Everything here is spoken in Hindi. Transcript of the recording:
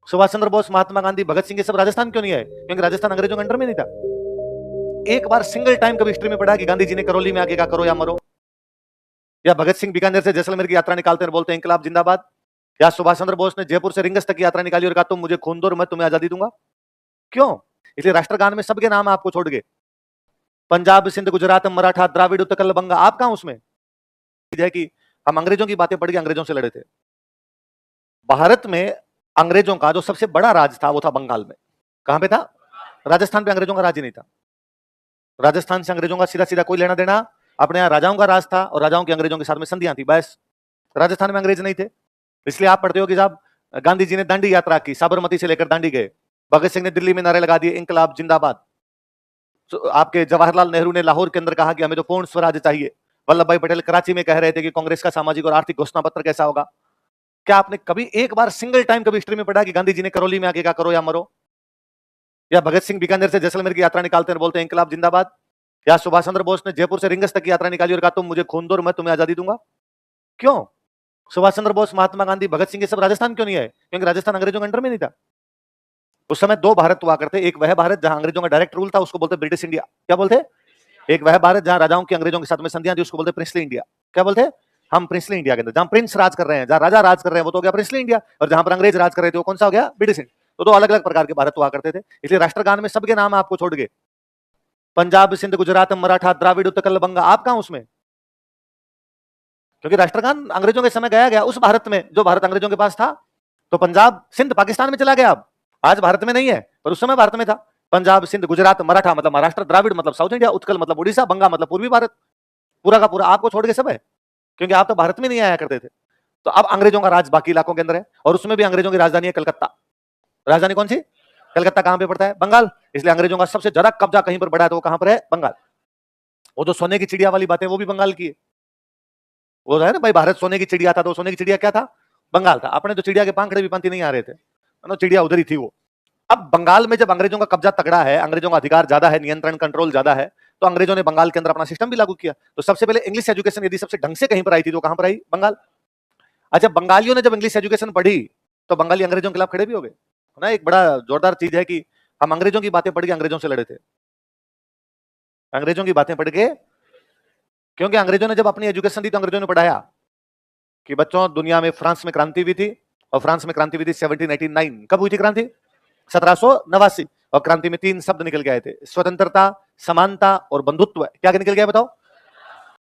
सुभाष चंद्र बोस, महात्मा गांधी, भगत सिंह, ये सब राजस्थान क्यों नहीं आए? क्योंकि राजस्थान अंग्रेजों के अंडर में नहीं था। एक बार सिंगल टाइम कभी हिस्ट्री में पढ़ा कि गांधी जी ने करौली में आके कहा करो या मरो? या भगत सिंह बीकानेर से जैसलमेर की यात्रा निकालते हैं, बोलते हैं इंकलाब जिंदाबाद? या सुभाष चंद्र बोस ने जयपुर से रिंगस तक की यात्रा निकाली और कहा तुम मुझे खून दो और मैं तुम्हें आजादी दूंगा? क्यों? इसलिए राष्ट्रगान में सबके नाम आपको छोड़ गए। पंजाब, सिंध, गुजरात, मराठा, द्राविड़, उत्कल, बंगा, आप कहां उसमें? है कि हम अंग्रेजों की बातें पढ़ के अंग्रेजों से लड़े थे। भारत में अंग्रेजों का जो सबसे बड़ा राज था वो था बंगाल में। कहां पे था? राजस्थान पे अंग्रेजों का राज ही नहीं था। राजस्थान से अंग्रेजों का सीधा सीधा कोई लेना देना, अपने यहां राजाओं का राज था और राजाओं की अंग्रेजों के साथ में संधियां थी, बस। राजस्थान में अंग्रेज नहीं थे। इसलिए आप पढ़ते हो कि साहब गांधी जी ने दांडी यात्रा की, साबरमती से लेकर दांडी गए। भगत सिंह ने दिल्ली में नारे लगा दिए इंकलाब जिंदाबाद। आपके जवाहरलाल नेहरू ने लाहौर के अंदर कहा कि हमें तो पूर्ण स्वराज चाहिए। वल्लभ भाई पटेल कराची में कह रहे थे कि कांग्रेस का सामाजिक और आर्थिक घोषणा पत्र कैसा होगा। क्या आपने कभी एक बार सिंगल टाइम कभी हिस्ट्री में पढ़ा कि गांधी जी ने करौली में आके कहा करो या मरो? या भगत सिंह बीकानेर से जैसलमेर की यात्रा निकालते हैं, बोलते हैं इंकलाब जिंदाबाद? या सुभाष चंद्र बोस ने जयपुर से रिंगस तक की यात्रा निकाली और कहा तुम मुझे खून दो और मैं तुम्हें आजादी दूंगा? क्यों? सुभाष चंद्र बोस, महात्मा गांधी, भगत सिंह, ये सब राजस्थान क्यों नहीं आए? क्योंकि राजस्थान अंग्रेजों के अंडर में नहीं था। उस समय दो भारत हुआ करते, एक वह भारत जहां अंग्रेजों का डायरेक्ट रूल था, उसको बोलते ब्रिटिश इंडिया। क्या बोलते? एक वह भारत जहां राजाओं की अंग्रेजों के साथ में संधियां थी, उसको बोलते प्रिंसली इंडिया। क्या बोलते? हम प्रिंसली इंडिया के अंदर जहां प्रिंस राज कर रहे हैं, जहां राजा राज कर रहे हैं, वो तो हो गया प्रिंसली इंडिया। और जहां पर अंग्रेज राज कर रहे थे वो कौन सा हो गया? British India. तो दो अलग अलग प्रकार के भारत हुआ करते थे। इसलिए राष्ट्रगान में सबके नाम आपको छोड़ गए। पंजाब, सिंध, गुजरात, मराठा, द्राविड़, उत्कल, बंगा, आप कहां उसमें? क्योंकि राष्ट्रगान अंग्रेजों के समय गाया गया उस भारत में जो भारत अंग्रेजों के पास था। तो पंजाब, सिंध पाकिस्तान में चला गया, अब आज भारत में नहीं है, पर उस समय भारत में था। पंजाब, सिंध, गुजरात, मराठा मतलब महाराष्ट्र, द्राविड़ मतलब साउथ इंडिया, उत्कल मतलब उड़ीसा, बंगा मतलब पूर्वी भारत। पूरा का पूरा आपको छोड़ के सब है, क्योंकि आप तो भारत में नहीं आया करते थे। तो अब अंग्रेजों का राज बाकी इलाकों के अंदर है, और उसमें भी अंग्रेजों की राजधानी है कलकत्ता। राजधानी कौन सी? कलकत्ता। कहां पे पड़ता है? बंगाल। इसलिए अंग्रेजों का सबसे ज्यादा कब्जा कहीं पर बढ़ा है तो वो कहां पर है? बंगाल। वो जो सोने की चिड़िया वाली बातें वो भी बंगाल की है। वो है ना भाई, भारत सोने की चिड़िया था, तो सोने की चिड़िया क्या था? बंगाल था। अपने तो चिड़िया के पंखड़े भी पंथी नहीं आ रहे थे, चिड़िया उधर ही थी वो। अब बंगाल में जब अंग्रेजों का कब्जा तगड़ा है, अंग्रेजों का अधिकार ज्यादा है, नियंत्रण कंट्रोल ज्यादा है, तो अंग्रेजों ने बंगाल के अंदर अपना सिस्टम भी लागू किया। तो सबसे पहले इंग्लिश एजुकेशन यदि सबसे ढंग से कहीं पर आई थी तो कहां पर आई? बंगाल। अच्छा, बंगालियों ने जब इंग्लिश एजुकेशन पढ़ी तो बंगाली अंग्रेजों के खिलाफ खड़े भी हो गए ना। एक बड़ा जोरदार चीज है कि हम अंग्रेजों की बातें पढ़ के अंग्रेजों से लड़े थे। अंग्रेजों की बातें पढ़ के, क्योंकि अंग्रेजों ने जब अपनी एजुकेशन दी तो अंग्रेजों ने पढ़ाया कि बच्चों दुनिया में फ्रांस में क्रांति हुई थी, और फ्रांस में क्रांति हुई थी 1789। कब हुई थी क्रांति? 1789। और क्रांति में तीन शब्द निकल के आए थे, स्वतंत्रता, समानता और बंधुत्व। क्या निकल गया बताओ?